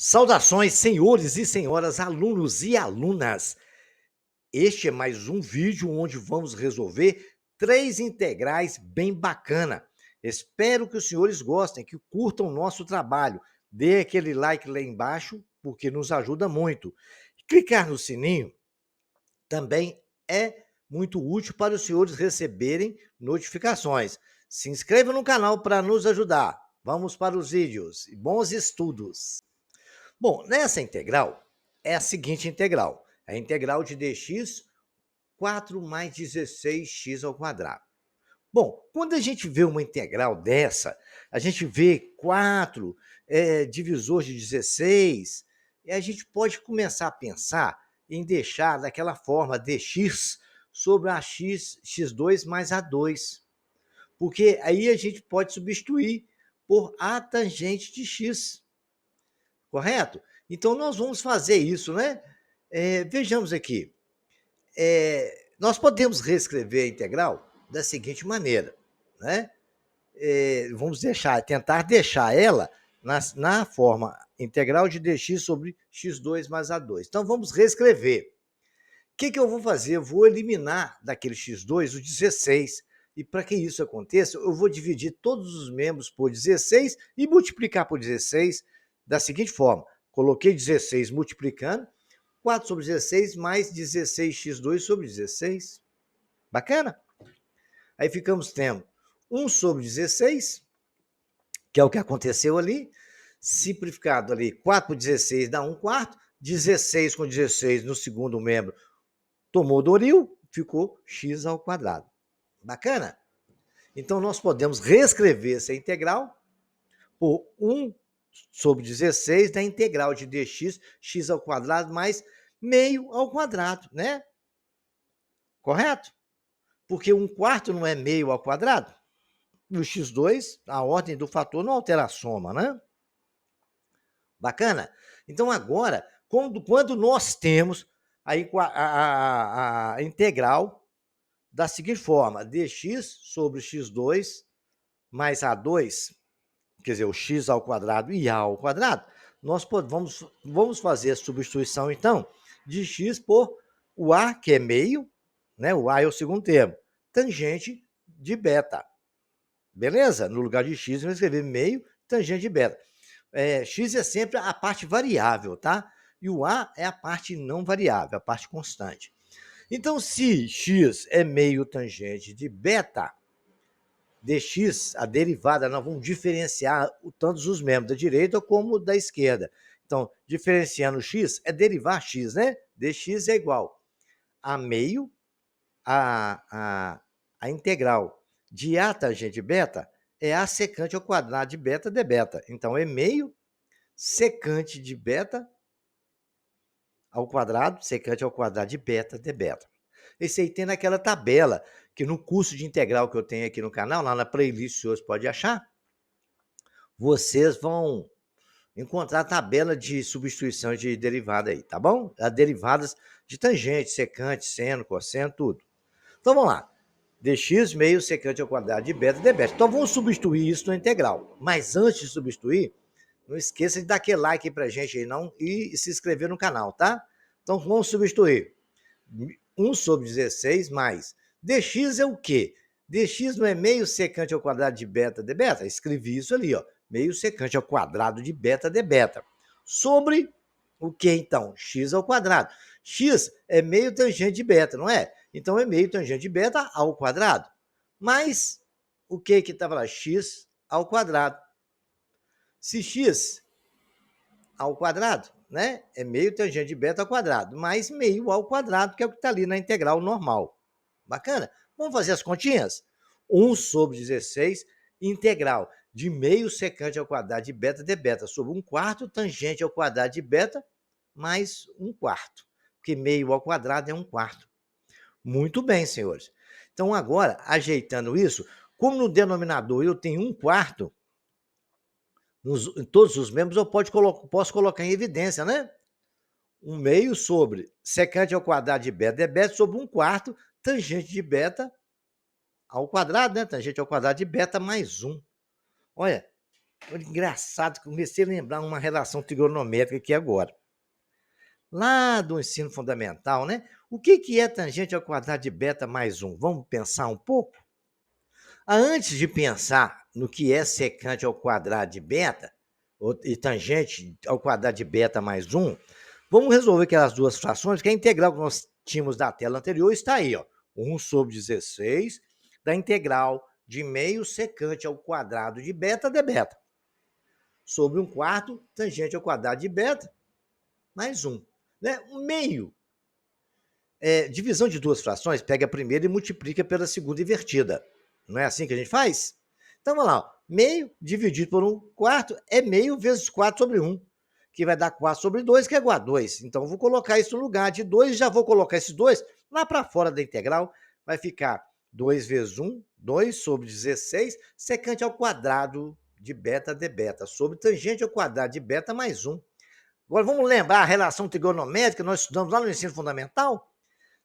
Saudações, senhores e senhoras, alunos e alunas. Este é mais um vídeo onde vamos resolver 3 integrais bem bacana. Espero que os senhores gostem, que curtam o nosso trabalho. Dê aquele like lá embaixo, porque nos ajuda muito. Clicar no sininho também é muito útil para os senhores receberem notificações. Se inscreva no canal para nos ajudar. Vamos para os vídeos e bons estudos. Bom, nessa integral, é a seguinte integral. A integral de dx, 4 mais 16x ao quadrado. Bom, quando a gente vê uma integral dessa, a gente vê 4 divisor de 16, e a gente pode começar a pensar em deixar daquela forma dx sobre a x2 mais a2. Porque aí a gente pode substituir por a tangente de x. Correto? Então, nós vamos fazer isso, né? Vejamos aqui. Nós podemos reescrever a integral da seguinte maneira, né? Vamos tentar deixar ela na forma integral de dx sobre x2 mais a2. Então, vamos reescrever. O que eu vou fazer? Eu vou eliminar daquele x2 o 16. E para que isso aconteça, eu vou dividir todos os membros por 16 e multiplicar por 16 da seguinte forma. Coloquei 16 multiplicando, 4 sobre 16 mais 16x2 sobre 16. Bacana? Aí ficamos tendo 1 sobre 16, que é o que aconteceu ali, simplificado ali, 4 por 16 dá 1 quarto, 16 com 16 no segundo membro tomou Doril, ficou x ao quadrado. Bacana? Então, nós podemos reescrever essa integral por 1 sobre 16 da integral de dx, x ao quadrado, mais meio ao quadrado, né? Correto? Porque 1 quarto não é meio ao quadrado. No x2, a ordem do fator não altera a soma, né? Bacana? Então, agora, quando nós temos a integral da seguinte forma, dx sobre x2 mais a2, quer dizer, o x ao quadrado e a ao quadrado, nós vamos fazer a substituição, então, de x por o a, que é meio, né? O a é o segundo termo, tangente de beta. Beleza? No lugar de x, eu vou escrever meio tangente de beta. X é sempre a parte variável, tá? E o a é a parte não variável, a parte constante. Então, se x é meio tangente de beta, dx, a derivada, nós vamos diferenciar tanto os membros da direita como da esquerda. Então, diferenciando x é derivar x, né? dx é igual a meio, a integral de a tangente beta é a secante ao quadrado de beta de beta. Então, é meio secante de beta ao quadrado, secante ao quadrado de beta de beta. Esse aí tem naquela tabela, que no curso de integral que eu tenho aqui no canal, lá na playlist, os senhores podem achar, vocês vão encontrar a tabela de substituição de derivada aí, tá bom? As derivadas de tangente, secante, seno, cosseno, tudo. Então, vamos lá. dx meio secante ao quadrado de beta de beta. Então, vamos substituir isso na integral. Mas antes de substituir, não esqueça de dar aquele like aí pra gente aí, não, e se inscrever no canal, tá? Então, vamos substituir. 1 sobre 16 mais. dx é o quê? dx não é meio secante ao quadrado de beta de beta? Escrevi isso ali, ó. Meio secante ao quadrado de beta de beta. Sobre o que, então? X ao quadrado. X é meio tangente de beta, não é? Então, é meio tangente de beta ao quadrado. Mas, o que estava lá? X ao quadrado. Se x ao quadrado, né? É meio tangente de beta ao quadrado, mais meio ao quadrado, que é o que está ali na integral normal. Bacana? Vamos fazer as continhas? 1 sobre 16, integral de meio secante ao quadrado de beta de beta sobre 1 quarto tangente ao quadrado de beta mais 1 quarto, porque meio ao quadrado é 1 quarto. Muito bem, senhores. Então, agora, ajeitando isso, como no denominador eu tenho 1 quarto, em todos os membros, eu posso colocar em evidência, né? 1 meio sobre secante ao quadrado de beta de beta sobre 1 quarto tangente de beta ao quadrado, né? Tangente ao quadrado de beta mais 1. Olha, Olha, engraçado, comecei a lembrar uma relação trigonométrica aqui agora. Lá do ensino fundamental, né? O que é tangente ao quadrado de beta mais um? Vamos pensar um pouco? Antes de pensar no que é secante ao quadrado de beta, e tangente ao quadrado de beta mais um, vamos resolver aquelas duas frações, que a integral que nós tínhamos da tela anterior está aí, ó. 1 sobre 16 da integral de meio secante ao quadrado de beta de beta, sobre 1/4 tangente ao quadrado de beta mais 1. Né? O meio, divisão de duas frações, pega a primeira e multiplica pela segunda invertida. Não é assim que a gente faz? Então, vamos lá. Ó. Meio dividido por 1/4 é meio vezes 4 sobre 1, que vai dar 4 sobre 2, que é igual a 2. Então, vou colocar isso no lugar de 2 e já vou colocar esses 2 lá para fora da integral. Vai ficar 2 vezes 1, 2 sobre 16, secante ao quadrado de beta de beta, sobre tangente ao quadrado de beta mais 1. Agora, vamos lembrar a relação trigonométrica que nós estudamos lá no ensino fundamental?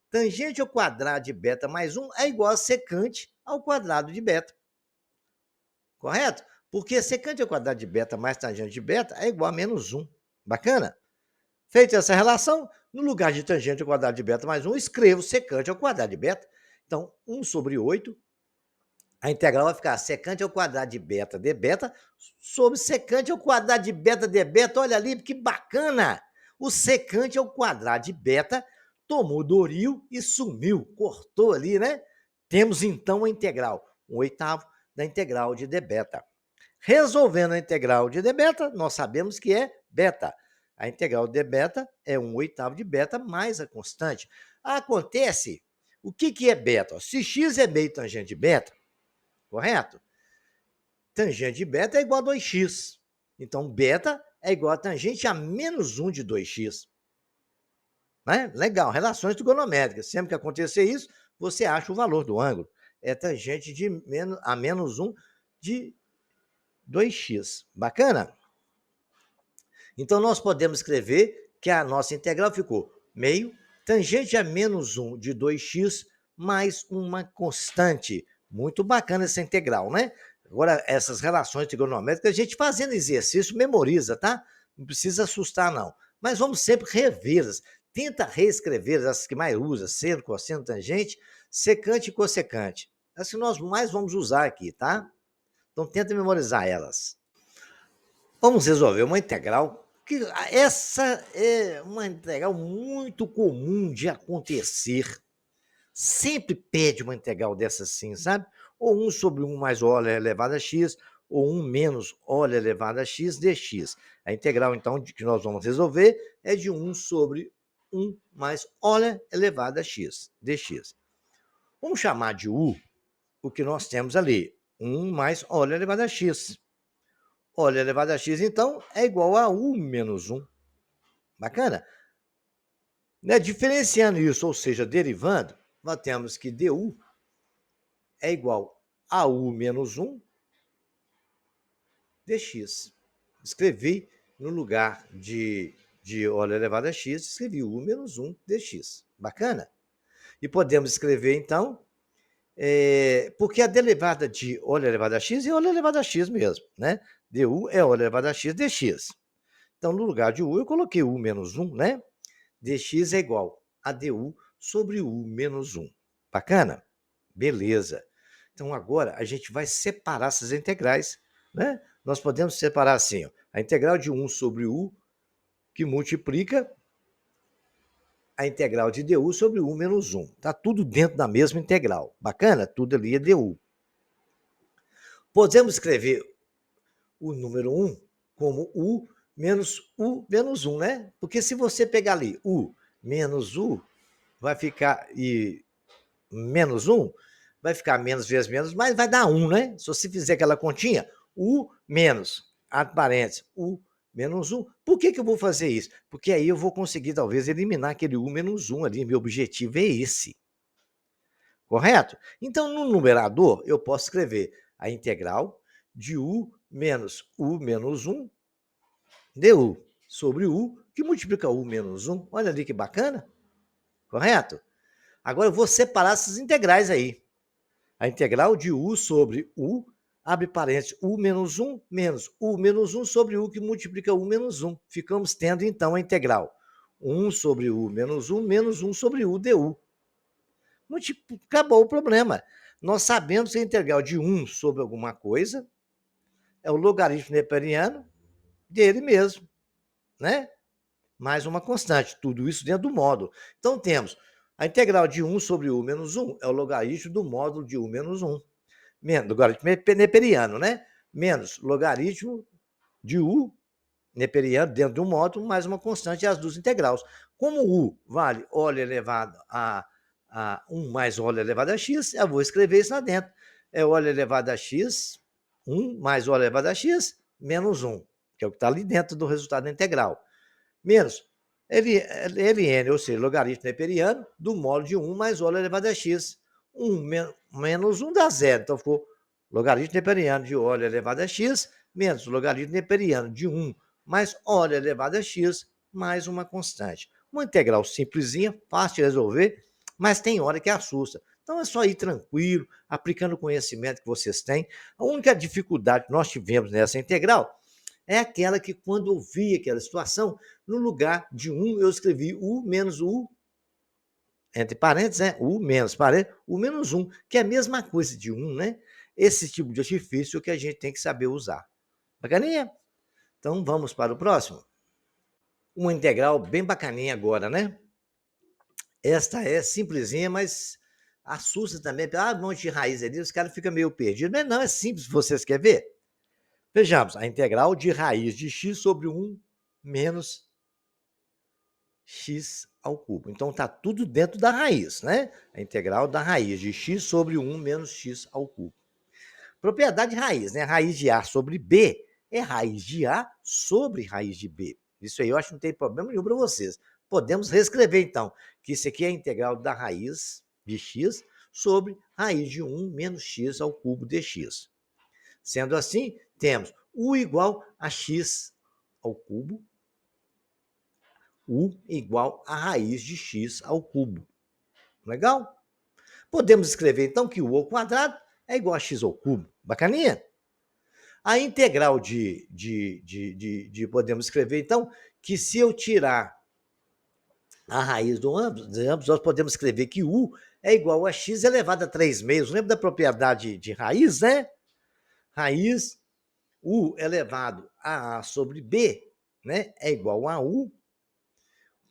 Tangente ao quadrado de beta mais 1 é igual a secante ao quadrado de beta. Correto? Porque secante ao quadrado de beta mais tangente de beta é igual a menos 1. Bacana? Feita essa relação, no lugar de tangente ao quadrado de beta mais 1, escrevo secante ao quadrado de beta. Então, 1 sobre 8, a integral vai ficar secante ao quadrado de beta sobre secante ao quadrado de beta. Olha ali, que bacana! O secante ao quadrado de beta tomou Doril e sumiu, cortou ali, né? Temos então a integral, 1/8 da integral de d beta. Resolvendo a integral de d beta, nós sabemos que é beta. A integral de beta é 1/8 de beta mais a constante. Acontece, o que é beta? Se x é meio tangente de beta, correto? Tangente de beta é igual a 2x. Então, beta é igual a tangente a menos 1 de 2x. Né? Legal, relações trigonométricas. Sempre que acontecer isso, você acha o valor do ângulo. É tangente de menos 1 de 2x. Bacana? Então, nós podemos escrever que a nossa integral ficou meio tangente a menos 1 de 2x mais uma constante. Muito bacana essa integral, né? Agora, essas relações trigonométricas, a gente fazendo exercício memoriza, tá? Não precisa assustar, não. Mas vamos sempre revê-las. Tenta reescrever as que mais usa, seno, cosseno, tangente, secante e cossecante. As que nós mais vamos usar aqui, tá? Então, tenta memorizar elas. Vamos resolver uma integral, que essa é uma integral muito comum de acontecer. Sempre pede uma integral dessa assim, sabe? Ou 1 sobre 1 mais óleo elevado a x, ou 1 menos óleo elevado a x dx. A integral, então, que nós vamos resolver é de 1 sobre 1 mais óleo elevado a x dx. Vamos chamar de u o que nós temos ali, 1 mais óleo elevado a x. Óleo elevado a x, então, é igual a u menos 1. Bacana? Né? Diferenciando isso, ou seja, derivando, nós temos que du é igual a u menos 1 dx. Escrevi no lugar de óleo elevado a x, escrevi u menos 1 dx. Bacana? E podemos escrever, então, porque a derivada de óleo elevado a x é óleo elevado a x mesmo, né? du é óleo elevado a x dx. Então, no lugar de u, eu coloquei u menos 1, né? dx é igual a du sobre u menos 1. Bacana? Beleza. Então, agora a gente vai separar essas integrais, né? Nós podemos separar assim, ó, a integral de 1 sobre u, que multiplica a integral de du sobre u menos 1. Está tudo dentro da mesma integral. Bacana? Tudo ali é du. Podemos escrever o número 1 como u menos 1, né? Porque se você pegar ali u menos u, vai ficar, e menos 1, vai ficar menos vezes menos, mas vai dar 1, né? Se você fizer aquela continha, u menos, abre parênteses, u menos 1. Por que eu vou fazer isso? Porque aí eu vou conseguir, talvez, eliminar aquele u menos 1 ali. Meu objetivo é esse. Correto? Então, no numerador, eu posso escrever a integral de u menos 1 du sobre u, que multiplica u menos 1. Olha ali que bacana. Correto? Agora eu vou separar essas integrais aí. A integral de u sobre u, abre parênteses, u menos 1 menos u menos 1 sobre u que multiplica u menos 1. Ficamos tendo, então, a integral 1 sobre u menos 1 menos 1 sobre u du. Acabou o problema. Nós sabemos que a integral de 1 sobre alguma coisa é o logaritmo neperiano dele mesmo, né? Mais uma constante, tudo isso dentro do módulo. Então, temos a integral de 1 sobre u menos 1 é o logaritmo do módulo de u menos 1. Menos, logaritmo neperiano, né? Menos logaritmo de u neperiano dentro do módulo, mais uma constante e as duas integrais. Como u vale óleo elevado a 1 mais óleo elevado a x, eu vou escrever isso lá dentro. É óleo elevado a x, 1 mais óleo elevado a x, menos 1, que é o que está ali dentro do resultado da integral. Menos ln, ou seja, logaritmo neperiano, do módulo de 1 mais óleo elevado a x. 1 menos 1 dá zero. Então, ficou logaritmo neperiano de óleo elevado a x, menos logaritmo neperiano de 1 mais óleo elevado a x, mais uma constante. Uma integral simplesinha, fácil de resolver, mas tem hora que assusta. Então, é só ir tranquilo, aplicando o conhecimento que vocês têm. A única dificuldade que nós tivemos nessa integral é aquela que, quando eu vi aquela situação, no lugar de 1, eu escrevi u menos u, entre parênteses, né? U menos parênteses, u menos 1, que é a mesma coisa de 1, né? Esse tipo de artifício que a gente tem que saber usar. Bacaninha? Então, vamos para o próximo. Uma integral bem bacaninha agora, né? Esta é simplesinha, mas assusta também. Um monte de raiz ali, os caras ficam meio perdidos. Mas não, é simples, vocês querem ver? Vejamos, a integral de raiz de x sobre 1 menos x ao cubo. Então, está tudo dentro da raiz, né? A integral da raiz de x sobre 1 menos x ao cubo. Propriedade de raiz, né? Raiz de A sobre B é raiz de A sobre raiz de B. Isso aí eu acho que não tem problema nenhum para vocês. Podemos reescrever, então, que isso aqui é a integral da raiz de x sobre raiz de 1 menos x ao cubo dx. Sendo assim, temos u igual a x ao cubo, u igual a raiz de x ao cubo. Legal? Podemos escrever, então, que u ao quadrado é igual a x ao cubo. Bacaninha? A integral podemos escrever, então, que se eu tirar a raiz de ambos, nós podemos escrever que u é igual a x elevado a 3 meios. Lembra da propriedade de raiz, né? Raiz u elevado a sobre b, né, é igual a u.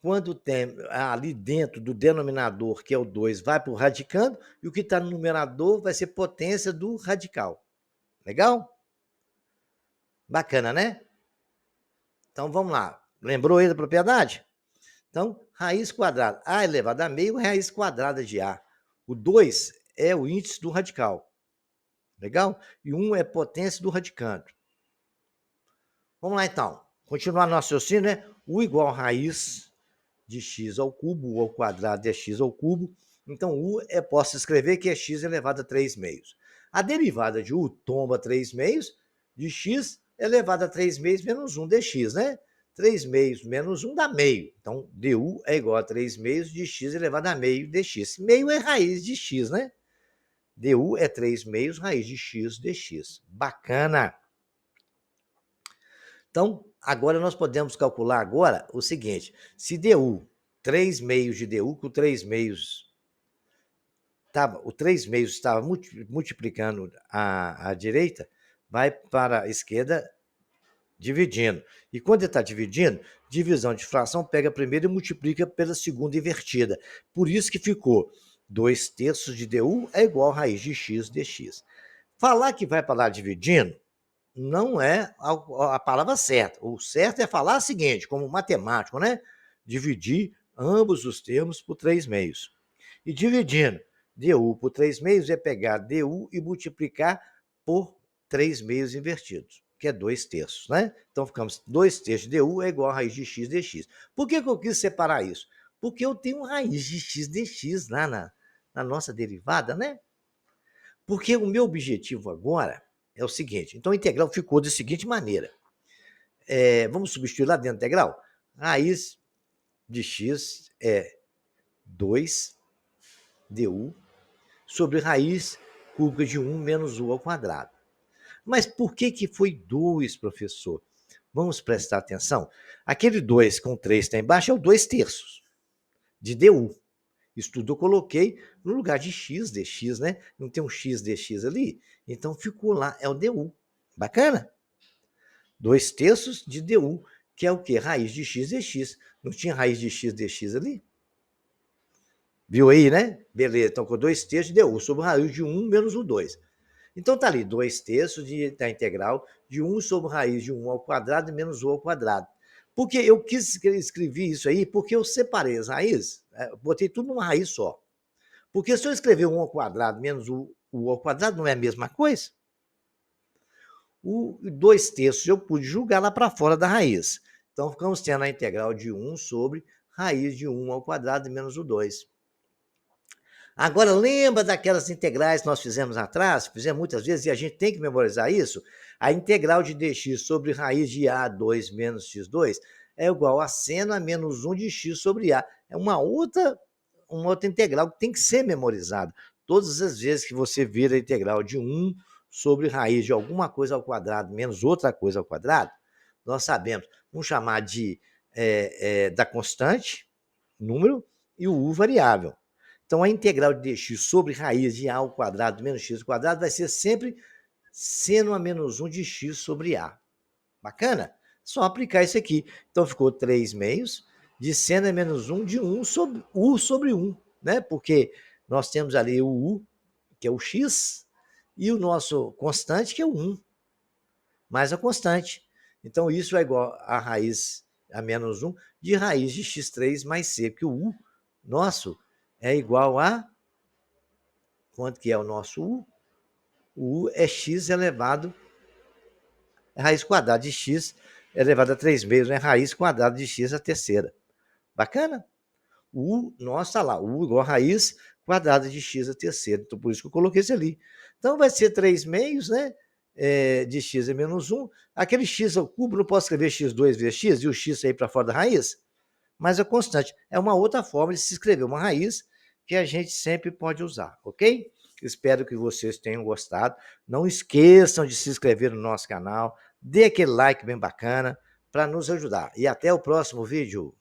Quando tem ali dentro do denominador, que é o 2, vai para o radicando, e o que está no numerador vai ser potência do radical. Legal? Bacana, né? Então, vamos lá. Lembrou aí da propriedade? Então, raiz quadrada a elevado a meio é raiz quadrada de a. O 2 é o índice do radical. Legal? E 1 é potência do radicando. Vamos lá, então. Continuar nosso raciocínio, né? U igual a raiz de x ao cubo, u ao quadrado é x ao cubo. Então, u posso escrever que é x elevado a 3 meios. A derivada de u tomba 3 meios de x elevado a 3 meios menos 1 dx, né? 3 meios menos 1 dá meio. Então, du é igual a 3 meios de x elevado a meio dx. Meio é raiz de x, né? Du é 3 meios raiz de x dx. Bacana! Então, agora nós podemos calcular agora o seguinte, se du, 3 meios de du, com 3 meios, o 3 meios estava multiplicando a direita, vai para a esquerda dividindo. E quando ele está dividindo, divisão de fração pega a primeira e multiplica pela segunda invertida. Por isso que ficou 2 terços de du é igual a raiz de x dx. Falar que vai para lá dividindo, não é a palavra certa. O certo é falar o seguinte, como matemático, né? Dividir ambos os termos por 3 meios. E dividindo du por 3 meios é pegar du e multiplicar por 3 meios invertidos, que é 2 terços, né? Então, ficamos 2 terços de du é igual a raiz de x dx. Por que eu quis separar isso? Porque eu tenho raiz de x dx lá na nossa derivada, né? Porque o meu objetivo agora é o seguinte, então a integral ficou da seguinte maneira. Vamos substituir lá dentro da integral? Raiz de x é 2 du sobre raiz cúbica de 1 menos u ao quadrado. Mas por que foi 2, professor? Vamos prestar atenção. Aquele 2 com 3 está embaixo é o 2/3 de DU. Isso tudo eu coloquei no lugar de x dx, né? Não tem um x dx ali? Então ficou lá, é o DU. Bacana? 2/3 de DU, que é o quê? Raiz de x dx. Não tinha raiz de x dx ali? Viu aí, né? Beleza, então com 2/3 de DU sobre raiz de 1 menos o 2. Então tá ali, 2/3 da integral de 1 sobre raiz de 1 ao quadrado menos o ao quadrado. Porque eu escrever isso aí, porque eu separei as raízes, botei tudo numa raiz só. Porque se eu escrever 1 ao quadrado menos o ao quadrado, não é a mesma coisa? O 2/3 eu pude jogar lá para fora da raiz. Então ficamos tendo a integral de 1 sobre raiz de 1 ao quadrado menos o 2. Agora, lembra daquelas integrais que nós fizemos atrás? Fizemos muitas vezes e a gente tem que memorizar isso? A integral de dx sobre raiz de A2 menos x2 é igual a seno a menos 1 de x sobre A. É uma outra integral que tem que ser memorizada. Todas as vezes que você vira a integral de 1 sobre raiz de alguma coisa ao quadrado menos outra coisa ao quadrado, nós sabemos, vamos chamar da constante, número, e o u variável. Então, a integral de dx sobre raiz de a ao quadrado menos x ao quadrado vai ser sempre seno a menos 1 de x sobre a. Bacana? Só aplicar isso aqui. Então, ficou 3 meios de seno a menos 1 de 1 sobre u sobre 1, né? Porque nós temos ali o u, que é o x, e o nosso constante, que é o 1, mais a constante. Então, isso é igual a raiz a menos 1 de raiz de x3 mais c, porque o u nosso é igual a... Quanto que é o nosso u? O u é x elevado... É raiz quadrada de x elevado a 3 meios, né? Raiz quadrada de x a terceira. Bacana? O u nosso está lá. O u igual a raiz quadrada de x a terceira. Então, por isso que eu coloquei isso ali. Então, vai ser 3 meios, né? De x é menos 1. Aquele x ao cubo, não posso escrever x2 vezes x e o x sair para fora da raiz? Mas é constante. É uma outra forma de se escrever uma raiz que a gente sempre pode usar, ok? Espero que vocês tenham gostado. Não esqueçam de se inscrever no nosso canal, dê aquele like bem bacana para nos ajudar. E até o próximo vídeo.